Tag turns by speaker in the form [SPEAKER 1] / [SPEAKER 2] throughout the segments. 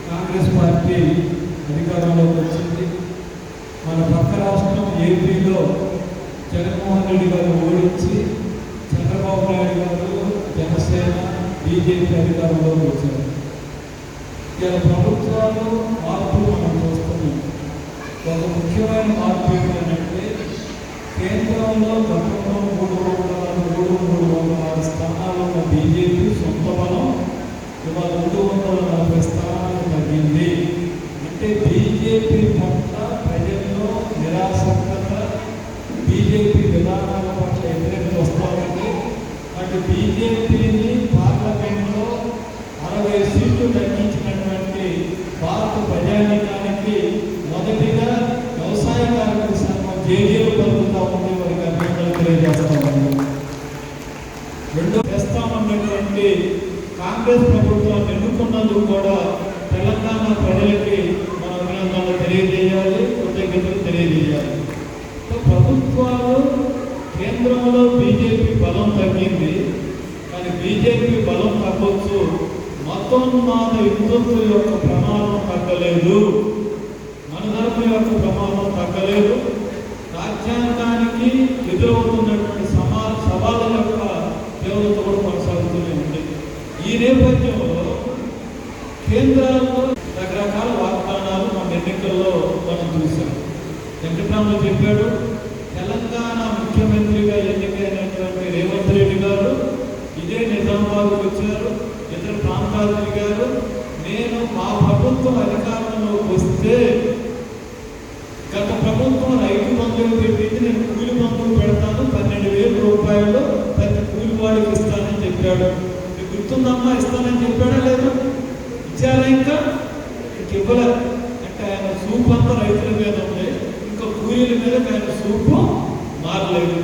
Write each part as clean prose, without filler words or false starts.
[SPEAKER 1] Congress party అధికారంలోకి వచ్చింది. మన పక్క రాష్ట్రం ఏపీలో జగన్మోహన్ రెడ్డి గారు ఓడించి చంద్రబాబు నాయుడు గారు జనసేన బీజేపీ అధికారంలోకి వచ్చారు. ఇలా ప్రభుత్వాలు మార్పులు మనం చూస్తున్నాం. ఒక ముఖ్యమైన మార్పు ఏంటంటే కేంద్రంలో గతంలో 306 స్థానాలు ఉన్న బీజేపీ సొంత బలం ఇవాళ 240 స్థానాలు తగ్గింది. అంటే బీజేపీ పట్ల ప్రజల్లో నిరాసక్తత, బీజేపీ విధానాల పట్ల వ్యతిరేకత వస్తుంది. అటు బీజేపీని పార్లమెంట్లో 60 సీట్లు తగ్గించినటువంటి భారత ప్రజానీకానికి మొదటిగా వ్యవసాయ కార్మిక సంఘం జేజేలు పలుకుతా ఉంటే వారికి అభినందనలు తెలియజేస్తామని, రెండో చేస్తామన్నటువంటి కాంగ్రెస్ ప్రభుత్వాన్ని ఎన్నుకున్నందుకు కూడా తెలంగాణ ప్రజలకి మన అభినందనలు తెలియజేయాలి, కృతజ్ఞతలు తెలియజేయాలి. ప్రభుత్వాలు కేంద్రంలో బీజేపీ బలం తగ్గింది, కానీ బీజేపీ బలం తగ్గొచ్చు, మతోన్మాద హిందుత్వం యొక్క ప్రమాదం తగ్గలేదు, మనధర్మం యొక్క ప్రమాదం తగ్గలేదు. రాజ్యాంగానికి ఎదురవుతున్నటువంటి సవాళ్ళ యొక్క తీవ్రత కూడా కొనసాగుతూనే ఉంది. ఈ నేపథ్యంలో కేంద్రాల్లో రకరకాల వాగ్దానాలు మన ఎన్నికల్లో మనం చూసాం. వెంకటరామరావు చెప్పాడు, తెలంగాణ ముఖ్యమంత్రిగా ఎన్నికైనటువంటి రేవంత్ రెడ్డి గారు ఇదే నిజామాబాద్కు వచ్చారు, ఇతర ప్రాంతాలు తిరిగారు. నేను మా ప్రభుత్వం అధికారంలోకి వస్తే గత ప్రభుత్వం రైతు బంధువులు పెట్టింది, నేను కూలి బంధువులు పెడతాను, 12,000 రూపాయలు ప్రతి కూలి వాడికి ఇస్తానని చెప్పాడు. మీకు గుర్తుందమ్మా, ఇస్తానని చెప్పాడా లేదా? ఇచ్చారా? ఇంకా ఇవ్వలేదు. అంటే ఆయన సూపు అంతా రైతుల మీద ఉంది, ఇంకా కూలీల మీద ఆయన సూపు మారలేదు.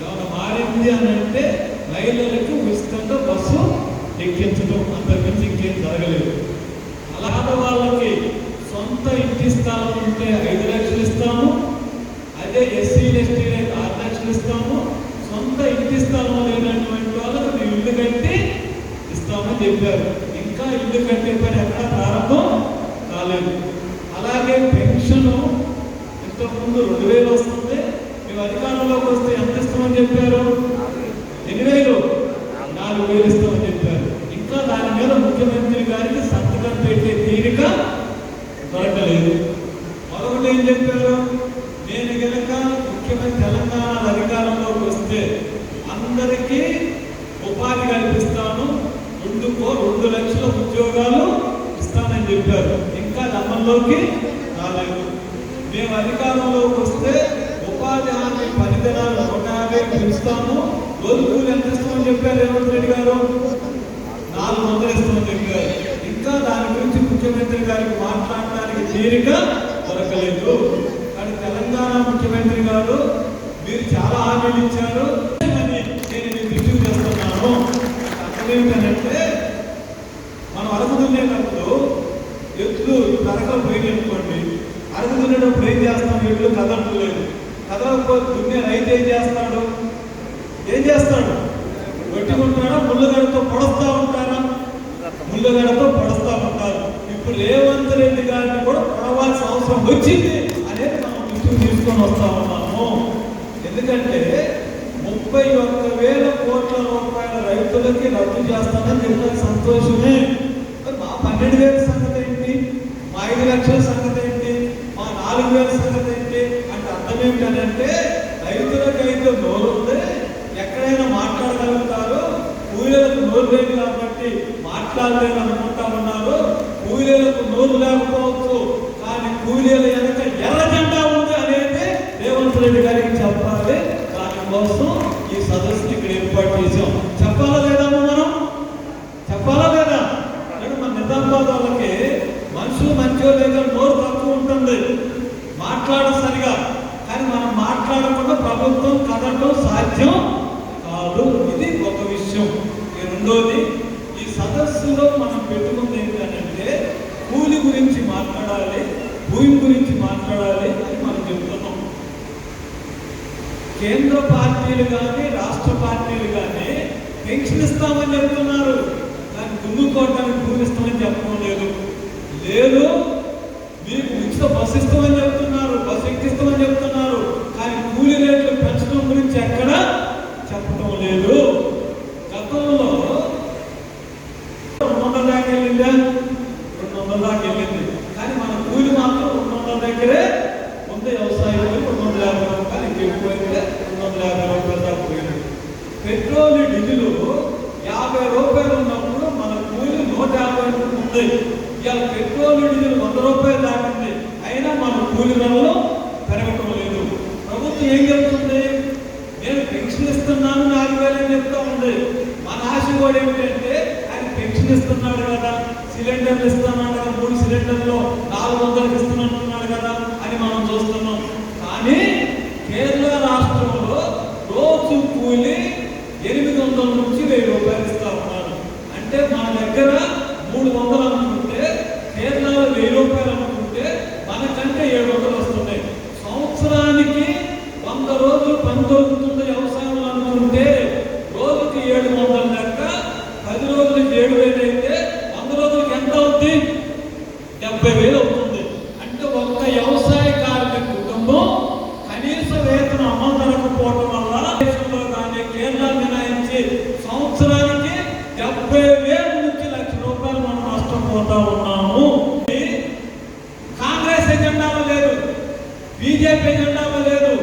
[SPEAKER 1] ఏమైనా మారింది అని అంటే మహిళలకు ఉచితంగా బస్సు ఎక్కించడం, అంతకుమించి ఇంకేం జరగలేదు. అలాంటి వాళ్ళకి సొంత ఇంటి స్థలం ఉంటే 5 లక్షలు ఇస్తాము, అదే ఎస్సీ ఎస్టీ 6 లక్షలు ఇస్తాము, సొంత ఇంటి స్థలం లేనటువంటి వాళ్ళకు మేము ఇల్లు కట్టి ఇస్తామని చెప్పారు. ఇంకా ఇల్లు కట్టే పని ఎక్కడ ప్రారంభం కాలేదు. అలాగే పెన్షన్ ఇంతకుముందు 2,000 వస్తుంది, మేము అధికారంలోకి వస్తే ఎంత ఇస్తామని చెప్పారు? 8,000, 4,000 ఇస్తామని చెప్పారు. ఇంకా దాని మీద ముఖ్యమంత్రి గారికి సంతకం పెట్టే తీరిక దొరకలేదు. మరొకటి ఏం చెప్పారు? నేను కనుక ముఖ్యమంత్రి తెలంగాణ అధికారంలోకి వస్తే అందరికీ ఉపాధి కల్పిస్తాను, 2 లక్షల ఉద్యోగాలు ఇస్తానని చెప్పారు. ఇంకా అమల్లోకి రాలేదు. మేము అధికారంలోకి వస్తే ఉపాధి హామీ 10 దినాలు 150 పెంచుతాము, రోజు కూలి ఎంత ఇస్తామని చెప్పారు రేవంత్ రెడ్డి గారు? 400 ఇస్తామని చెప్పారు. ఇంకా దాని గురించి ముఖ్యమంత్రి గారికి మాట్లాడడానికి తీరిక దొరకలేదు. కానీ తెలంగాణ ముఖ్యమంత్రి గారు మీరు చాలా హామీలు ఇచ్చారు అని నేను మీకు రివ్యూ చేస్తున్నాను. అర్థం ఏమిటంటే, మనం అరకు దున్నేటప్పుడు ఎట్లు తరగలు పోయి అనుకోండి, అరకు దున్నేటప్పుడు ఏం చేస్తాం? ఎట్లు కదలట్లేదు. కదలకపోతే దున్నే రైతు ఏం చేస్తాడు? కొట్టుకుంటారా? ముళ్ళగడతో పొడుస్తూ ఉంటారా? ముళ్ళగడతో పొడుస్తూ ఉంటారు. ఇప్పుడు రేవంత్ రెడ్డి గారిని కూడా పొడవాల్సిన అవసరం వచ్చింది అనేది మనం దృష్టికి తీసుకొని వస్తా ఉన్నాము. ఎందుకంటే 31,000 కోట్ల రూపాయల రైతులకి రద్దు చేస్తానని చెప్పిన సంతోషమే. మా 12,000 సంగతి ఏంటి? మా 5 లక్షల సంగతి ఏంటి? మా 4,000 సంగతి ఏంటి? అంటే అర్థం ఏమిటంటే, రైతులకైతే నోరు ఉంది, ఎక్కడైనా మాట్లాడగలుగుతారు, కూలీలకు నోరు లేదు కాబట్టి మాట్లాడలేని అనుకుంటా ఉన్నారు. కూలీలకు నోరు లేకపోవచ్చు, కానీ కూలీల వెనక ఎర్ర జెండా ఉంది అనేది రేవంత్ రెడ్డి గారికి చెప్పాలి. దానికోసం ఈ సదస్సుని ఇక్కడ ఏర్పాటు చేసాం. చెప్పాలా లేదా? మనం చెప్పాలా లేదా? మన నిజామాబాద్ వాళ్ళకి మనుషులు మంచిగా లేదా నోరు తక్కువ ఉంటుంది, మాట్లాడసరిగా. కానీ మనం మాట్లాడకుండా ప్రభుత్వం కదలటం సాధ్యం కాదు. ఇది ఒక విషయం. రెండోది, ఈ సదస్సులో మనం పెట్టుకుంది ఏంటంటే కూలి గురించి మాట్లాడాలి, భూమి గురించి మాట్లాడాలి అని మనం చెప్తున్నాం. కేంద్ర పార్టీలు కానీ రాష్ట్ర పార్టీలు కానీ పెన్షన్ ఇస్తామని చెప్తున్నారు, కానీ దున్నుకోవడానికి భూమి ఇస్తామని చెప్పడం లేదు. లేదు మీకు ఉచిత బస్సు ఇస్తామని చెప్తున్నారు, బస్సు ఎక్కిస్తామని చెప్తున్నారు, కానీ కూలీ రేట్లు పెంచడం గురించి ఎక్కడ చెప్పడం లేదు. గతంలో 200 దాకా వెళ్ళిందా? 200 దాకా వెళ్ళింది, కానీ మన కూలి మాత్రం 200 దగ్గరే ఉంది. వ్యవసాయం 250 రూపాయలు, ఇంకెక్కువైతే 250 రూపాయలు దాకా పోయింది. పెట్రోల్ డీజిల్ 50 రూపాయలు ఉన్నప్పుడు మన కూలి 150 ఉంది. ఇవాళ పెట్రోల్ డీజిల్ 100 రూపాయలు దాటింది, అయినా మన కూలి ధరలు పెరగటం లేదు. ప్రభుత్వం ఏం చెప్తుంది? నేను పెన్షన్ ఇస్తున్నాను 4000 అని చెప్తా ఉంది. మన ఆశ కూడా ఏమిటంటే ఆయన పెన్షన్ ఇస్తున్నాడు కదా, సిలిండర్లు ఇస్తున్నాడు కదా, 3 సిలిండర్లు 400కి ఇస్తున్నట్టున్నాడు కదా అని మనం చూస్తున్నాం. కానీ కేరళ రాష్ట్రంలో రోజు కూలి 800 నుంచి 1000 రూపాయలు ఇస్తా ఉన్నారు. అంటే మన దగ్గర 300 అనుకుంటే, కేరళలో 1000 రూపాయలు అనుకుంటే మనకంటే 700 వస్తున్నాయి. సంవత్సరానికి 100 రోజులు పని దొరుకుతుంది వ్యవసాయం అనుకుంటే రోజుకి 700 లెక్క, 10 రోజులకి 7000 అయితే 100 రోజులకి ఎంత అవుతుంది? 70,000 అవుతుంది. అంటే ఒక్క వ్యవసాయ కార్మిక కుటుంబం కనీస వేతనం అమలు జరగకపోవడం వల్ల దేశంలో కానీ కేంద్ర మినహాయించి సంవత్సరానికి 70,000 నుంచి 1,00,000 రూపాయలు మనం నష్టపోతా ఉన్నాము. కాంగ్రెస్ ఎజెండాలో లేదు, బీజేపీ ఎజెండాలో లేదు,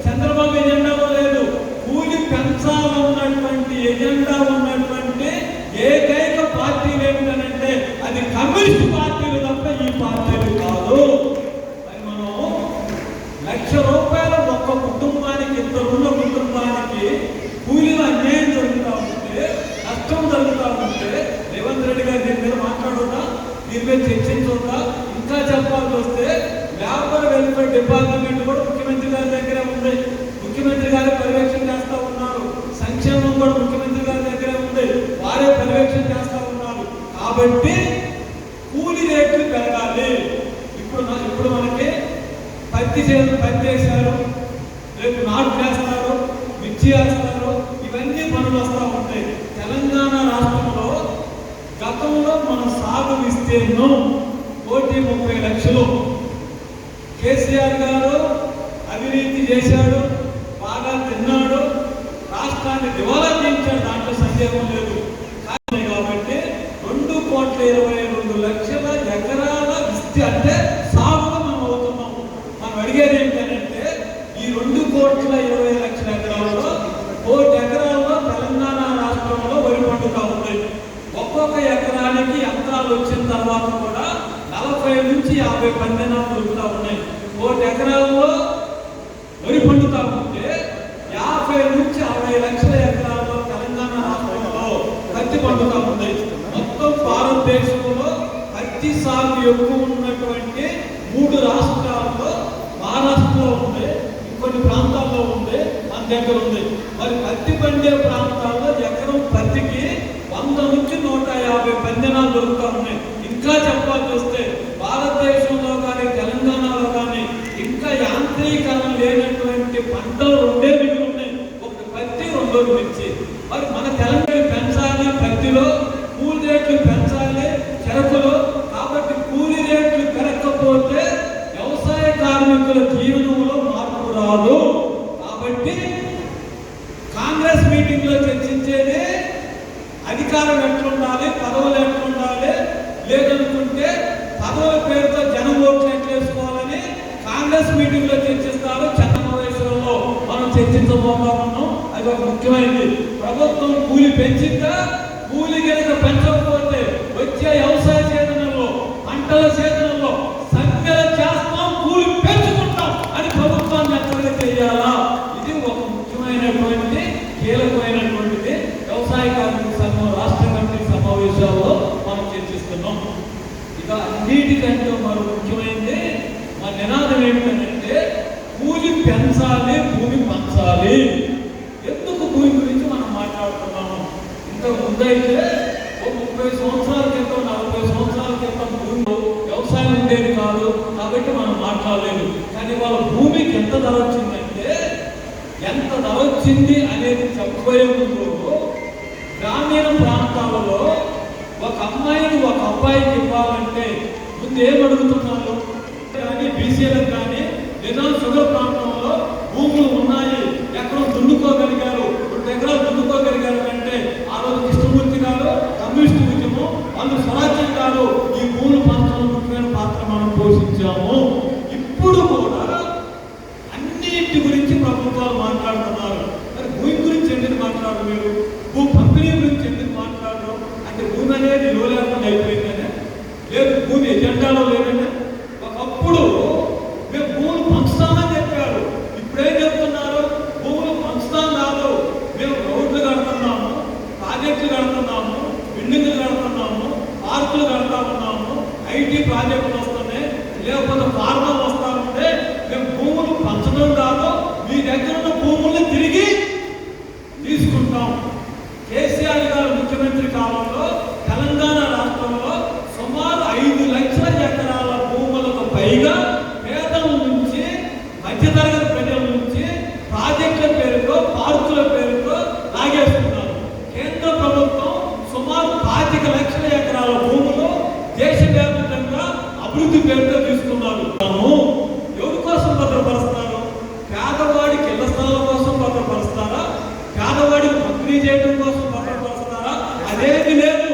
[SPEAKER 1] చంద్రబాబు ఎజెండాలో లేదు. కూలి పెంచాలన్నటువంటి ఎజెండా ఉన్నటువంటి ఏకైక పార్టీలు ఏమిటంటే అది కమ్యూనిస్ట్ పార్టీలు తప్ప ఈ పార్టీలు కాదు. మరి మనం 1,00,000 రూపాయలు ఒక్క కుటుంబానికి, ఇద్దరున్న కుటుంబానికి కూలీలు అన్యాయం జరుగుతూ ఉంటే, నష్టం జరుగుతూ ఉంటే రేవంత్ రెడ్డి గారు దీని మీద మాట్లాడుతా, దీని మీద చర్చించుతా. ఇంకా చెప్పాల్సి వస్తే లేబర్ వెల్ఫేర్ డిపార్ట్మెంట్ కూడా ముఖ్యమంత్రి గారి దగ్గరే ఉంది, ముఖ్యమంత్రి గారు పర్యవేక్షణ చేస్తూ ఉన్నారు. సంక్షేమం కూడా ముఖ్యమంత్రి గారి దగ్గరే ఉంది, వారే పర్యవేక్షణ చేస్తూ ఉన్నారు. కాబట్టి కూలీ రేట్లు పెరగాలి. ఇప్పుడు మనకి పత్తి వేశారు, రేపు నాటు వేస్తారు, మిర్చి వేస్తారు, ఇవన్నీ పనులు వస్తూ ఉంటాయి. తెలంగాణ రాష్ట్రంలో గతంలో మన సాగు విస్తీర్ణం 1,30 లక్షలు. కేసీఆర్ గారు అవినీతి చేశాడు, బాగా తిన్నాడు, రాష్ట్రాన్ని దివాలా చేయించాడు, దాంట్లో సందేహం లేదు. కాబట్టి 2,22,00,000 ఎకరాల అంటే సాగుగా మనం అవుతున్నాము. మనం అడిగేది ఏంటంటే ఈ 2,20,00,000 ఎకరాల్లో 1,00,000 ఎకరాల్లో తెలంగాణ రాష్ట్రంలో వరి పండుగ ఉంది. ఒక్కొక్క ఎకరానికి యంత్రాలు వచ్చిన తర్వాత కూడా 40 నుంచి 50 పందెనాలు దొరుకుతూ ఉన్నాయి. 1,00,000 ఎకరాల్లో వరి పండుతా ఉంటే 50 నుంచి 60 లక్షల ఎకరాల్లో తెలంగాణ రాష్ట్రంలో పత్తి పండుతా ఉంది. మొత్తం భారతదేశంలో పత్తి సాగు ఎక్కువ ఉన్నటువంటి 3 రాష్ట్రాల్లో మహారాష్ట్రలో ఉంది, ఇంకొన్ని ప్రాంతాల్లో ఉంది, మన దగ్గర ఉంది. మరి పత్తి పండే ప్రాంతాల్లో ఎకరం పత్తికి 100 నుంచి 150 పందెనాలు దొరుకుతూ ఉన్నాయి. ఇంకా చెప్పాల్సి వస్తే భారతదేశంలో కానీ తెలంగాణలో కానీ ఇంకా యాంత్రీకరణ లేనటువంటి పంటలు 2 మిగిలి ఉన్నాయి, ఒకటి పత్తి, 2 మిర్చి. మరి మన తెలంగాణ పెంచాలి, పత్తిలో కూలీ రేట్లు పెంచాలి, చెరకులో. కాబట్టి కూలీ రేట్లు పెరగకపోతే వ్యవసాయ కార్మికుల జీవనంలో మార్పు రాదు. కాబట్టి కాంగ్రెస్ మీటింగ్ లో చర్చించేది అధికారం ఎట్లుండాలి, పదవులు ఎట్లుండాలి, లేదనుకుంటే పదవుల పేరుతో జనం ఓట్లు ఎట్లేసుకోవాలని కాంగ్రెస్ మీటింగ్ లో చర్చిస్తారు. సమావేశంలో మనం చర్చించబోతా ఉన్నాం. అది ఒక ముఖ్యమైనది. ప్రభుత్వం కూలి పెంచిందా? కూలి కనుక పెంచకపోతే వచ్చే వ్యవసాయ సీజన్లో, పంటల సీజన్లో సమ్మెలు చేస్తాం, కూలి పెంచుకుంటాం అని ప్రభుత్వాన్ని హెచ్చరిక చేయాలా? ఇది ఒక ముఖ్యమైనటువంటి కీలకమైనటువంటిది. వ్యవసాయ కార్మిక సంఘం రాష్ట్ర కమిటీ సమావేశాల్లో మనం చర్చిస్తున్నాం. ఇక అన్నిటికంటే మరో ముఖ్యమైనది మా నినాదం ఏమిటంటే కూలి పెంచాలి, భూమి పంచాలి. ఎందుకు భూమి గురించి మనం మాట్లాడుతున్నాము? ఇంతకు ముందైతే 30 సంవత్సరాల క్రితం, 40 సంవత్సరాల క్రితం భూమి వ్యవసాయం ఉండేది కాదు, కాబట్టి మనం మాట్లాడలేదు. కానీ వాళ్ళ భూమికి ఎంత ధర వచ్చిందంటే, ఎంత ధర వచ్చింది అనేది చెప్పబోయే ముందు గ్రామీణ ప్రాంతాలలో ఒక అమ్మాయిని ఒక అబ్బాయికి ఇవ్వాలంటే ముందు ఏం అడుగుతున్నారు కానీ బీసీలకు కానీ లేదా షుగర్ ప్రాంతంలో భూములు ఉన్నాయి, ఎక్కడో దున్నుకోగలిగారు, 2 ఎకరాలు దున్నుకోగలిగారు అంటే ఆ రోజు కృష్ణమూర్తి గారు, కమ్యూనిస్టు ఉద్యమం, వాళ్ళు స్వరాజ్యం గారు ఈ భూములు పంచడంలో ముఖ్యమైన పాత్ర మనం పోషించాము. ఇప్పుడు కూడా అన్నింటి గురించి ప్రభుత్వాలు మాట్లాడుతున్నారు. మరి భూమి గురించి ఎందుకు మాట్లాడరు? మీరు భూ పంపిణీ గురించి ఎందుకు మాట్లాడరు? అంటే భూమి అనేది లో లేకుండా అయిపోయిందనే, లేదు భూమి ఎజెండాలో లేదనే. ఒకప్పుడు మేము భూములు పంచుతామని చెప్పారు, ఇప్పుడేం చెప్తున్నారు? భూములు పంచుతాం కాదు, మేము రోడ్లు కడుతున్నాము, ప్రాజెక్టులు కడుతున్నాము, బిల్డింగ్లు కడుతున్నాము, పార్కులు కడతా ఉన్నాము, ఐటీ ప్రాజెక్టులు వస్తున్నాయి, లేకపోతే ఫార్మల్ వస్తా ఉంటే మేము భూములు పంచడం కాదు, మీ దగ్గర ఉన్న భూముల్ని తిరిగి తీసుకుంటాం. కేసీఆర్ గారు ముఖ్యమంత్రి కాలంలో తెలంగాణ రాష్ట్రంలో సుమారు 5 లక్షల ఎకరాల భూములకు పైగా పేదల నుంచి, మధ్యతరగతి ప్రజల నుంచి ప్రాజెక్టుల పేరుతో, పార్కుల పేరుతో లాగేస్తున్నారు. కేంద్ర ప్రభుత్వం సుమారు 25 లక్షల ఎకరాల భూములు దేశవ్యాప్తంగా అభివృద్ధి పేరుతో తీసుకున్నారు. ఎవరి కోసం భద్రపరుస్తారు? పేదవాడికి ఇళ్ల స్థలాల కోసం భద్రపరుస్తారా? పేదవాడికి పంపిణీ చేయడం కోసం భద్రపరుస్తారా? అదేమి లేదు.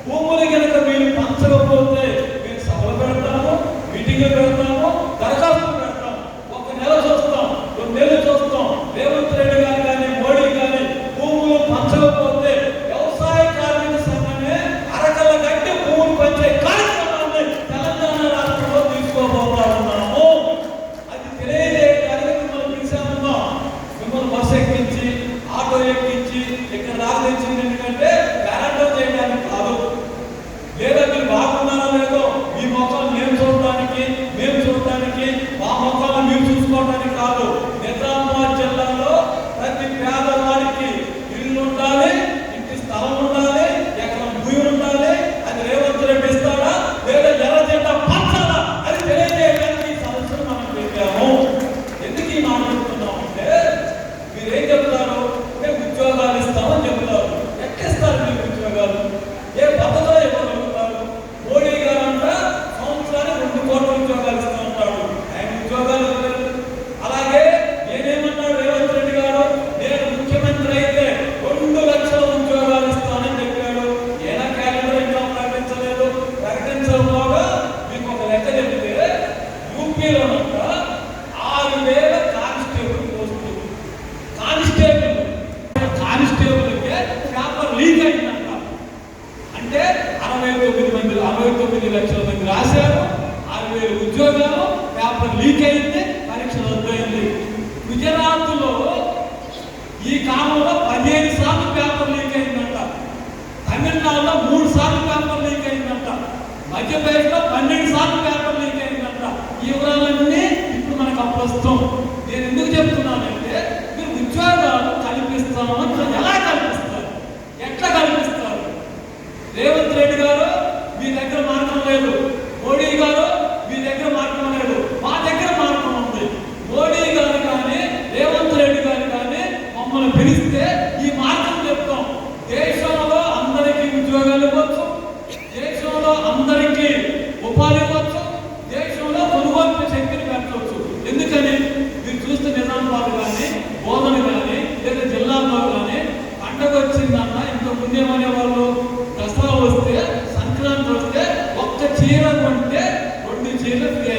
[SPEAKER 1] భూములు కనుక మీరు పంచకపోతే మేము సభలు పెడతాము, మీటింగ్లు పెడతాము, దరఖాస్తులు పెడతాం, 1 నెల చూస్తాం, 2 నెలలు చూస్తాం. రేవంత్ రెడ్డి గారు కానీ మోడీ కానీ భూములు పంచకపోతే వ్యవసాయ కార్మిక సంఘమే అరకల గట్టి భూములు పంచే కార్యక్రమాన్ని తెలంగాణ రాష్ట్రంలో తీసుకోబోతా ఉన్నాము. అది తెలియజేయడానికి మిమ్మల్ని పిలిచామమ్మా. మిమ్మల్ని బస్సు ఎక్కించి, ఆటో ఎక్కించి ఇక్కడ రాగలించింది ఎందుకంటే క్యారెక్టర్ చేయడానికి కాదు, లేదా మీరు బాగున్నారా లేదో మీ మొక్కలు మేము చూడటానికి, మా మొక్కలను మీరు చూసుకోవడానికి కాదు. నిజామాబాద్ జిల్లాలో ప్రతి పేదవాడికి ఇల్లు ఉండాలి, ఇంటి స్థలం ఉండాలి, ఎకరం భూమి ఉండాలి. అది రేవంత్ రెడ్డి ఇస్తాడా లేదా ఎర్ర జెండా పంచాలా అది తెలియజేయడానికి ఈ సమస్యను మనం పెట్టాము. ఎందుకు ఈ మాట చెప్తున్నామంటే మీరేం చెప్తారు? మేము ఉద్యోగాలు ఇస్తామని చెప్తారు. ఎక్కిస్తారు మీరు ఉద్యోగాలు? ఏ పద్ధతిలో ఇవ్వగలుగుతారు? మోడీ గారు అంట సంవత్సరానికి 2 కోట్ల ఉద్యోగాలు ఇస్తూ ఉంటాడు, ఆయన ఉద్యోగాలు ఇవ్వలేదు. అలాగే నేనేమన్నాడు రేవంత్ రెడ్డి గారు? నేను ముఖ్యమంత్రి అయితే 2 లక్షల ఉద్యోగాలు ఇస్తానని చెప్పాడు. ఏనా క్యాలెండర్ ఇంకా ప్రకటించలేదు. ప్రకటించకపోగా మీకు ఒక లెక్క చెప్తే యూపీలోనంట 6,000 కానిస్టేబుల్ పోస్టులు, కానిస్టేబుల్కే పేపర్ లీక్ అయిందంట. అంటే 69 లక్షల మంది రాశారు, 6,000 ఉద్యోగాలు, పేపర్ లీక్ అయింది, పరీక్ష రద్దయింది. గుజరాత్లో ఈ కాలంలో 15 సార్లు పేపర్ లీక్ అయిందంట. తమిళనాడులో 3 సార్లు పేపర్ లీక్ అయిందంట. మధ్యప్రదేశ్లో 12 సార్లు పేపర్ లీక్ అయిందంట. ఈ వివరాలన్నీ ఇప్పుడు మనకు అప్రస్తుతం. నేను ఎందుకు చెప్తున్నానంటే మీరు ఉద్యోగాలు కల్పిస్తామని ఎలా కల్పిస్తారు? ఎట్లా కల్పిస్తారు? రేవంత్ రెడ్డి గారు మీ దగ్గర మార్గం లేదు, మోడీ గారు మీ దగ్గర మార్గం లేదు, మా దగ్గర మార్గం ఉంది. మోడీ గారు కానీ రేవంత్ రెడ్డి గారు కానీ మమ్మల్ని పిలిస్తే ఈ మార్గం చెప్తాం. దేశంలో అందరికీ ఉద్యోగాలు ఇవ్వచ్చు, దేశంలో అందరికీ ఉపాధి ఇవ్వచ్చు, దేశంలో కొనుగోలు శక్తిని పెంచవచ్చు. ఎందుకని మీరు చూస్తే నిజామాబాద్ కానీ, బోధన కానీ, లేదా జిల్లాల్లో కానీ పండగ వచ్చిందన్న ఇంతకుముందు ఏమనేవాళ్ళు? దసరా వస్తే, సంక్రాంతి వస్తే 1 చీర కొంటే 2 చీరలు ఫ్రీ